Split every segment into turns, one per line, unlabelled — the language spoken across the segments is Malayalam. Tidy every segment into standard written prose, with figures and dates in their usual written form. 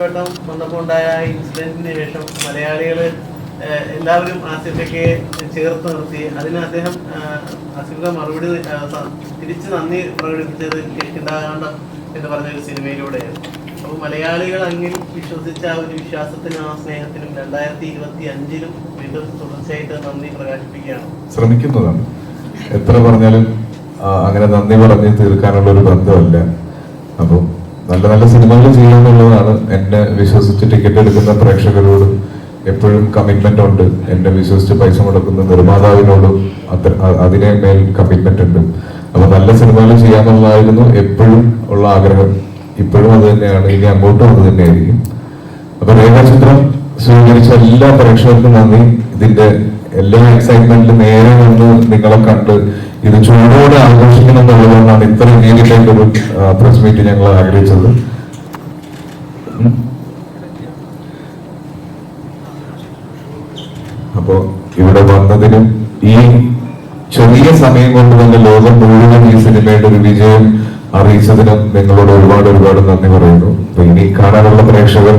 വട്ടം വന്നപ്പോൾ ഉണ്ടായ ഇൻസിഡന്റിന് ശേഷം മലയാളികൾ എല്ലാവരും ആസിഫയ്ക്ക് ചേർത്ത് നിർത്തി. അതിന് അദ്ദേഹം ആസിഫിന്റെ മറുപടി തിരിച്ച് നന്ദി പ്രകടിപ്പിച്ചത് കിഷ്കിന്ധാകാന്ഡം എന്ന് പറഞ്ഞൊരു സിനിമയിലൂടെയാണ്. അപ്പോൾ മലയാളികൾ അങ്ങിൽ വിശ്വസിച്ച ആ ഒരു വിശ്വാസത്തിനും ആ സ്നേഹത്തിനും 2025 വീണ്ടും തുടർച്ചയായിട്ട് നന്ദി പ്രകാശിപ്പിക്കുകയാണ്
ശ്രമിക്കുന്നതാണ്. എത്ര പറഞ്ഞാലും അങ്ങനെ നന്ദി പറഞ്ഞ് തീർക്കാനുള്ള ഒരു ബന്ധമല്ല. അപ്പം നല്ല നല്ല സിനിമകൾ ചെയ്യാന്നുള്ളതാണ് എന്നെ വിശ്വസിച്ച് ടിക്കറ്റ് എടുക്കുന്ന പ്രേക്ഷകരോട് എപ്പോഴും കമ്മിറ്റ്മെന്റ് ഉണ്ട്. എന്നെ വിശ്വസിച്ച് പൈസ മുടക്കുന്ന നിർമ്മാതാവിനോടും അതിനെ മേൽ കമ്മിറ്റ്മെന്റ് ഉണ്ട്. അപ്പൊ നല്ല സിനിമകൾ ചെയ്യാന്നുള്ളതായിരുന്നു എപ്പോഴും ഉള്ള ആഗ്രഹം. ഇപ്പോഴും അത് തന്നെയാണ്, ഇനി അങ്ങോട്ടും അത് തന്നെയായിരിക്കും. അപ്പൊ രേഖാചിത്രം സ്വീകരിച്ച എല്ലാ പ്രേക്ഷകർക്കും നന്ദി. ഇതിന്റെ എല്ലാ എക്സൈറ്റ്മെന്റിലും നേരെ വന്ന് നിങ്ങളെ കണ്ട് ഇത് ചൂടോടെ ആഘോഷിക്കണം എന്നുള്ളതുകൊണ്ടാണ് ഇത്രയും രീതിയിലേക്കൊരു പ്രസ് മീറ്റ് ഞങ്ങൾ ആഗ്രഹിച്ചത്. അപ്പോ ഇവിടെ വന്നതിനും ഈ ചെറിയ സമയം കൊണ്ട് തന്നെ ലോകം മുഴുവൻ ഈ സിനിമയുടെ ഒരു വിജയം അറിയിച്ചതിനും നിങ്ങളോട് ഒരുപാട് ഒരുപാട് നന്ദി പറയുന്നു. അപ്പൊ ഇനി കാണാനുള്ള പ്രേക്ഷകർ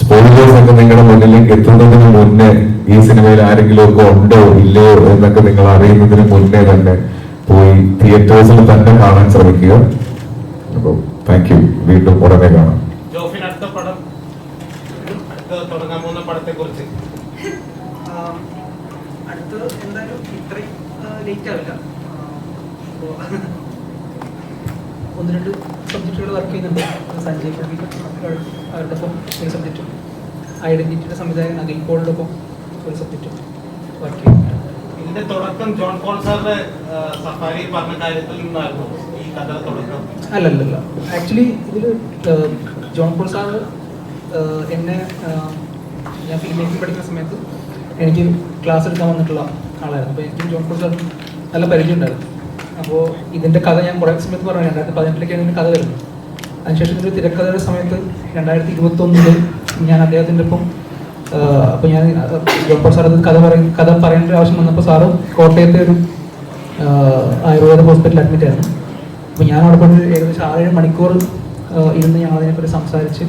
സ്പോയിലേഴ്സ് ഒക്കെ നിങ്ങളുടെ മുന്നിലേക്ക് എത്തുന്നതിന് മുന്നേ ഈ സിനിമയിൽ ആരെങ്കിലും ഒക്കെ ഉണ്ടോ ഇല്ലയോ എന്നൊക്കെ നിങ്ങൾ അറിയുന്നതിന് മുന്നേ തന്നെ പോയി തിയേറ്റേഴ്സിൽ തന്നെ കാണാൻ ശ്രമിക്കുക. അപ്പോൾ താങ്ക് യു. വീണ്ടും ഉടനെ കാണാം.
ഒന്ന് രണ്ട് സബ്ജക്റ്റുകൾ വർക്ക് ചെയ്യുന്നുണ്ട്. സഞ്ജയ് അവരുടെ ഒപ്പം ഒരു സബ്ജക്റ്റും, ഐഡന്റിറ്റിയുടെ സംവിധായകൻ അഖിൽ പോളിന്റെ ഒപ്പം ഒരു സബ്ജക്റ്റും വർക്ക് ചെയ്യുന്നുണ്ട്.
ഇതിന്റെ തുടക്കം ജോൺ പോൾ സാറിന്റെ സഫാരി പറഞ്ഞ കാര്യത്തിൽ നിന്നായിരുന്നു ഈ കഥയുടെ തുടക്കം?
അല്ലല്ല, ആക്ച്വലി ഇതിൽ ജോൺ പോൾ സാർ എന്നെ ഞാൻ ഫിലിം മേക്കിംഗ് പഠിക്കുന്ന സമയത്ത് എനിക്ക് ക്ലാസ് എടുക്കാൻ വന്നിട്ടുള്ള ആളായിരുന്നു. അപ്പോൾ എനിക്ക് ജോൺ പോൾ സാർ നല്ല പരിചയം ഉണ്ടായിരുന്നു. അപ്പോൾ ഇതിൻ്റെ കഥ ഞാൻ കുറേ സമയത്ത് പറഞ്ഞു, 2018 ഇതിൻ്റെ കഥ വരുന്നത്. അതിനുശേഷം ഒരു തിരക്കഥയുടെ സമയത്ത് 2021 ഞാൻ അദ്ദേഹത്തിൻ്റെ ഒപ്പം, അപ്പോൾ ഞാൻ ജോൺ പോൾ സാർ അത് കഥ പറയേണ്ട ഒരു ആവശ്യം വന്നപ്പോൾ സാറ് കോട്ടയത്തെ ഒരു ആയുർവേദ ഹോസ്പിറ്റലിൽ അഡ്മിറ്റ് ആയിരുന്നു. അപ്പോൾ ഞാൻ അവിടെ പോയി ഏകദേശം 6-7 മണിക്കൂർ ഇരുന്ന് ഞങ്ങൾ അതിനെപ്പറ്റി സംസാരിച്ച്,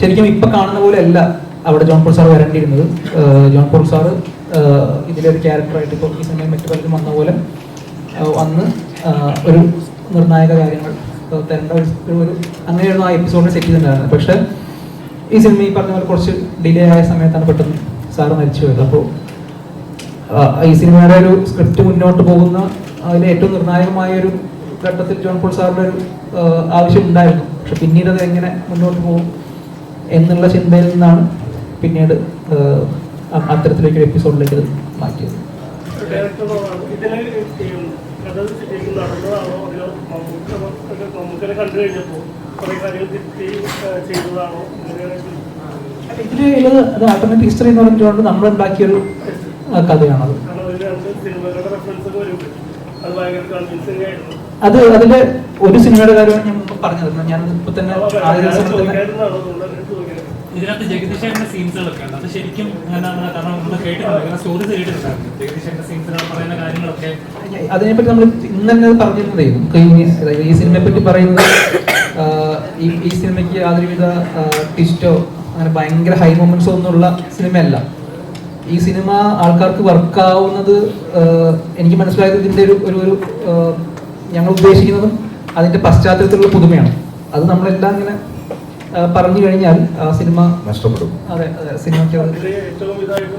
ശരിക്കും ഇപ്പം കാണുന്ന പോലെ അല്ല അവിടെ ജോൺ പോൾ സാർ വരേണ്ടിയിരുന്നത്. ജോൺ പോൾ സാറ് ഇതിലൊരു ക്യാരക്ടറായിട്ട് ഇപ്പോൾ ഈ സിനിമയിൽ മറ്റു പലരും വന്ന പോലെ വന്ന് ഒരു നിർണായക കാര്യങ്ങൾ തരേണ്ട ഒരു അങ്ങനെയായിരുന്നു ആ എപ്പിസോഡിൽ സെറ്റ് ചെയ്തിട്ടുണ്ടായിരുന്നത്. പക്ഷേ ഈ സിനിമ ഈ പറഞ്ഞ പോലെ കുറച്ച് ഡിലേ ആയ സമയത്താണ് പെട്ടെന്ന് സാറ് മരിച്ചു പോയത്. അപ്പോൾ ഈ സിനിമയുടെ ഒരു സ്ക്രിപ്റ്റ് മുന്നോട്ട് പോകുന്ന അതിലെ ഏറ്റവും നിർണായകമായ ഒരു ഘട്ടത്തിൽ ജോൺ പോൾ സാറിൻ്റെ ഒരു ആവശ്യം ഉണ്ടായിരുന്നു. പക്ഷെ പിന്നീട് അത് എങ്ങനെ മുന്നോട്ട് പോകും എന്നുള്ള ചിന്തയിൽ നിന്നാണ് പിന്നീട് അത്തരത്തിലേക്കൊരു എപ്പിസോഡിലേക്ക് ഇത് മാറ്റിയത്. ഇതില് അത് ആൾട്ടർനേറ്റ് ഹിസ്റ്ററി എന്ന് പറഞ്ഞിട്ടുണ്ട്, നമ്മൾ ഉണ്ടാക്കിയൊരു കഥയാണത്. അത് അതിന്റെ ഒരു സിനിമയുടെ കാര്യമാണ് ഞാൻ മുമ്പ് പറഞ്ഞത്. ഞാൻ ഇപ്പൊ തന്നെ
ഇതിനകത്ത് ജഗദീശന്റെ സീൻസുകളൊക്കെ ഉണ്ട്. അത് ശരിക്കും കാരണം നമ്മൾ കേട്ടിട്ടുണ്ട്, സ്റ്റോറീസ് കേട്ടിട്ടുണ്ടായിരുന്നു. ജഗദീശന്റെ സീൻസുകൾ പറയുന്ന കാര്യങ്ങളൊക്കെ
അതിനെപ്പറ്റി നമ്മൾ ഇന്ന് തന്നെ പറഞ്ഞിരുന്നതേ. നമുക്ക് ഈ സിനിമയെ പറ്റി പറയുന്നത് ഈ സിനിമയ്ക്ക് യാതൊരുവിധ ട്വിസ്റ്റോ അങ്ങനെ ഭയങ്കര ഹൈ മൊമെന്റ്സോ ഒന്നുമുള്ള സിനിമയല്ല. ഈ സിനിമ ആൾക്കാർക്ക് വർക്കാവുന്നത് എനിക്ക് മനസ്സിലായത് ഇതിൻ്റെ ഒരു ഞങ്ങൾ ഉദ്ദേശിക്കുന്നതും അതിന്റെ പശ്ചാത്തലത്തിലുള്ള പുതുമയാണ്. അത് നമ്മളെല്ലാം ഇങ്ങനെ പറഞ്ഞു കഴിഞ്ഞാൽ ആ സിനിമ
നഷ്ടപ്പെടും.
അതെ അതെ, സിനിമയ്ക്ക്
ഏറ്റവും ഇതായിട്ട്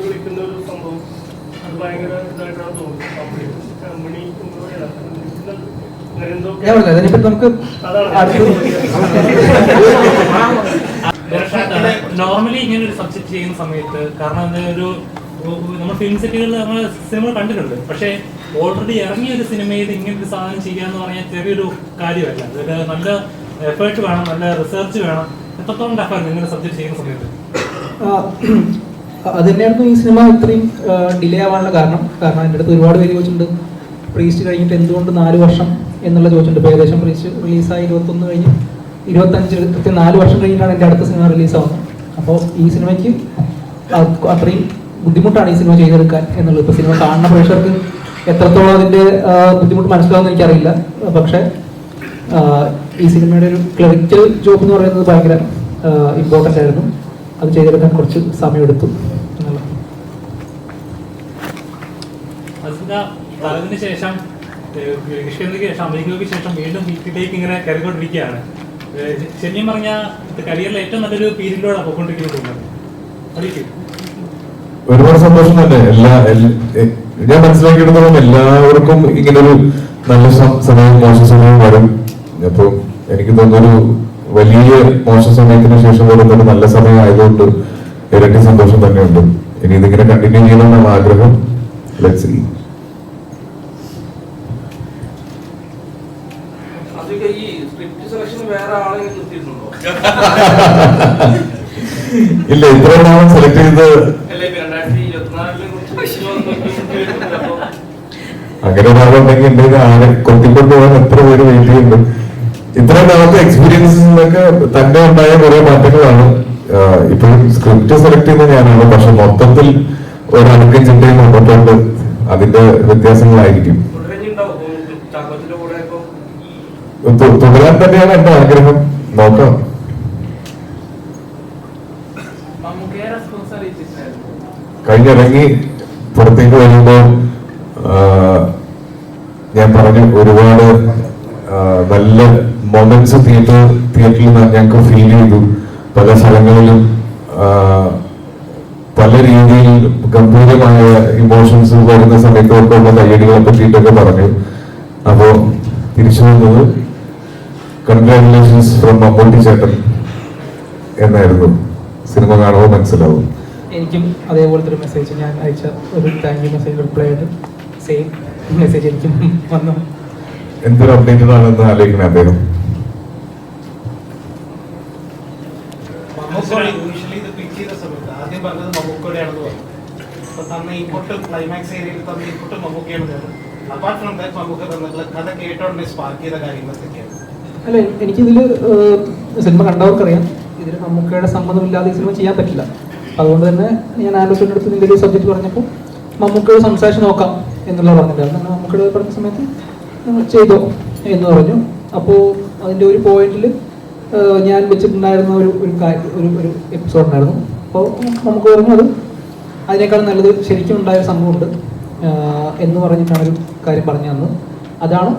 വിളിക്കുന്ന ഒരു സംഭവം അത് ഭയങ്കര ഇതായിട്ടാണ്
ഞാൻ അതിനെപ്പറ്റി നമുക്ക്
നോർമലി ഇങ്ങനെ ഒരു സബ്ജക്ട് ചെയ്യുന്ന സമയത്ത്, കാരണം ഒരു നമ്മൾ ഫിലിം സെറ്റുകളിൽ നമ്മൾ സിനിമ കണ്ടിട്ടുണ്ട്, പക്ഷേ ഓൾറെഡി ഇറങ്ങിയ ഒരു സിനിമയിൽ ഇങ്ങനൊരു സാധനം ചെയ്യാന്ന് പറഞ്ഞാൽ ചെറിയൊരു കാര്യമല്ല. അതൊരു നല്ല എഫേർട്ട് വേണം, നല്ല റിസർച്ച് വേണം. എത്രത്തോളം ടഫാണ് ഇങ്ങനെ സബ്ജക്ട് ചെയ്യുന്ന സമയത്ത്?
അത് തന്നെയായിരുന്നു ഈ സിനിമ ഇത്രയും ഡിലേ ആവാനുള്ള കാരണം. എൻ്റെ അടുത്ത് ഒരുപാട് പേര് ചോദിച്ചിട്ടുണ്ട്, പ്രീസ്റ്റ് കഴിഞ്ഞിട്ട് എന്തുകൊണ്ട് 4 വർഷം എന്നുള്ള ചോദിച്ചിട്ടുണ്ട്. ഇപ്പോൾ ഏകദേശം പ്രീസ്റ്റ് റിലീസായി 21 കഴിഞ്ഞ് 25 4 വർഷം കഴിഞ്ഞിട്ടാണ് എൻ്റെ അടുത്ത സിനിമ റിലീസാവുന്നത്. അപ്പോൾ ഈ സിനിമയ്ക്ക് അത്രയും ബുദ്ധിമുട്ടാണ് ഈ സിനിമ ചെയ്തെടുക്കാൻ എന്നുള്ളത്. ഇപ്പോൾ സിനിമ കാണുന്ന പ്രേക്ഷകർക്ക് എത്രത്തോളം അതിൻ്റെ ബുദ്ധിമുട്ട് മനസ്സിലാവുമെന്ന് എനിക്കറിയില്ല. പക്ഷേ ഈ സിനിമയുടെ ഒരു ക്ലറിക്കൽ ജോബ് എന്ന് പറയുന്നത് ഭയങ്കര ഇമ്പോർട്ടൻ്റ് ആയിരുന്നു. അത് ചെയ്തെടുക്കാൻ കുറച്ച് സമയമെടുത്തു എന്നുള്ള.
അതിന് ശേഷം കിഷ്കിന്ധയ്ക്ക് ശേഷം അമേരിക്കയ്ക്ക് ശേഷം വീണ്ടും വീട്ടിലേക്ക് ഇങ്ങനെ കയറിക്കൊണ്ടിരിക്കുകയാണ്. ശരിക്കും പറഞ്ഞാൽ കരിയറിലെ ഏറ്റവും നല്ലൊരു പീരീഡിലൂടെ പോയിക്കൊണ്ടിരിക്കുന്നത്.
ഒരുപാട് സന്തോഷം തന്നെ. ഞാൻ മനസ്സിലാക്കിയിടത്തോളം എല്ലാവർക്കും ഇങ്ങനൊരു നല്ല സമയം മോശം സമയം വരും. അപ്പൊ എനിക്ക് തോന്നുന്നൊരു വലിയ മോശം സമയത്തിന് ശേഷം വരുന്നൊരു നല്ല സമയം ആയതുകൊണ്ട് ഇരട്ടി സന്തോഷം തന്നെയുണ്ട്. ഇനി ഇതിങ്ങനെ കണ്ടിന്യൂ ചെയ്യണമെന്നാണ് ആഗ്രഹം. Let's see. ഇല്ല, ഇത്രയും നാളും സെലക്ട് ചെയ്ത് അങ്ങനെ ഒരാളുണ്ടെങ്കിൽ എന്റെ ആരെ കൊത്തിക്കൊണ്ട് പോകാൻ എത്ര പേര് വെയിറ്റ് ചെയ്യുന്നുണ്ട്. ഇത്രയും നാളത്തെ എക്സ്പീരിയൻസിലൊക്കെ തന്നെ ഉണ്ടായ കുറെ മാറ്റങ്ങളാണ്. ഇപ്പോഴും സ്ക്രിപ്റ്റ് സെലക്ട് ചെയ്യുന്നത് ഞാനാണ്, പക്ഷെ മൊത്തത്തിൽ ഒരടുക്കും ചിന്തയും മുമ്പോട്ടുണ്ട്. അതിന്റെ വ്യത്യാസങ്ങളായിരിക്കും. തുടരാൻ തന്നെയാണ് എന്റെ ആഗ്രഹം. നോക്കാം. കഴിഞ്ഞിറങ്ങി പുറത്തേക്ക് വരുമ്പോ ഞാൻ പറഞ്ഞു, ഒരുപാട് നല്ല മൊമെന്റ്സ് തിയേറ്ററിൽ ഞങ്ങൾക്ക് ഫീൽ ചെയ്തു. പല സ്ഥലങ്ങളിലും പല രീതിയിൽ ഗംഭീരമായ ഇമോഷൻസ് വരുന്ന സമയത്തൊക്കെ ഉള്ള കയ്യടികളെ പറ്റിയിട്ടൊക്കെ പറഞ്ഞു. അപ്പോ തിരിച്ചു വന്നത് കൺഗ്രാറ്റുലേഷൻസ് ഫ്രം മമ്മൂട്ടി ചേട്ടൻ എന്നായിരുന്നു. സിനിമ കാണുമ്പോൾ മനസ്സിലാവും.
എനിക്കും അതേപോലത്തെ ഒരു മെസ്സേജ് ഞാൻ അയച്ച ഒരു താങ്ക് യു മെസ്സേജ് റിപ്ലൈ ആയിട്ട് സെയിം മെസ്സേജ് എനിക്കും വന്നു.
എന്തൊരു അപ്ഡേറ്റഡ് ആണെന്ന് ആലോചിക്കണം അദ്ദേഹം.
ആദ്യം പറഞ്ഞത് മമ്മൂക്കയുടെയാണെന്ന് പറഞ്ഞു. അപ്പൊ തന്നെ ഇങ്ങോട്ട് ക്ലൈമാക്സ് ഏരിയയിൽ തന്നെ ഇങ്ങോട്ട് മമ്മൂക്കയാണെന്ന് പറഞ്ഞു. അപ്പാർട്ട് ഫ്രം ദാറ്റ് മമ്മൂക്ക തന്നിട്ടുള്ള കഥ കേട്ടോണ്ട് സ്പാർക്ക് ചെയ്ത കാര്യങ്ങളൊക്കെയാണ്.
അല്ല, എനിക്കിതിൽ സിനിമ കണ്ടവർക്കറിയാം, ഇതിൽ മമ്മൂക്കയുടെ സമ്മതമില്ലാതെ ഈ സിനിമ ചെയ്യാൻ പറ്റില്ല. അതുകൊണ്ട് തന്നെ ഞാൻ ആലോചിച്ചിട്ട് അടുത്ത് നിന്റെ ഒരു സബ്ജക്റ്റ് പറഞ്ഞപ്പോൾ മമ്മൂക്കയോട് സംസാരിച്ച് നോക്കാം എന്നുള്ള പറഞ്ഞിട്ടുണ്ടായിരുന്നു. അങ്ങനെ മമ്മൂക്കയോട് പറഞ്ഞ സമയത്ത് ചെയ്തോ എന്ന് പറഞ്ഞു. അപ്പോൾ അതിൻ്റെ ഒരു പോയിന്റിൽ ഞാൻ വെച്ചിട്ടുണ്ടായിരുന്ന ഒരു എപ്പിസോഡുണ്ടായിരുന്നു. അപ്പോൾ നമുക്ക് പറഞ്ഞു അത് അതിനേക്കാൾ നല്ലത് ശരിക്കും ഉണ്ടായ സംഭവമുണ്ട് എന്ന് പറഞ്ഞിട്ടാണ് ഒരു കാര്യം പറഞ്ഞു തന്നു. അതാണ്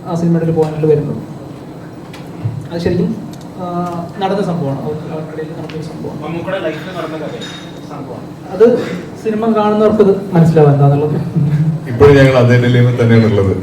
ആ സിനിമയുടെ ഒരു പോയിന്റിൽ വരുന്നത്. അത് ശരിക്കും നടന്ന സംഭവമാണ്. നടന്നൊരു സംഭവമാണ്. അത് സിനിമ കാണുന്നവർക്ക് അത് മനസ്സിലാവും എന്താന്നുള്ളത്.
ഇപ്പോഴും ഞങ്ങൾ അതേ നിലയിൽ തന്നെയാണുള്ളത്.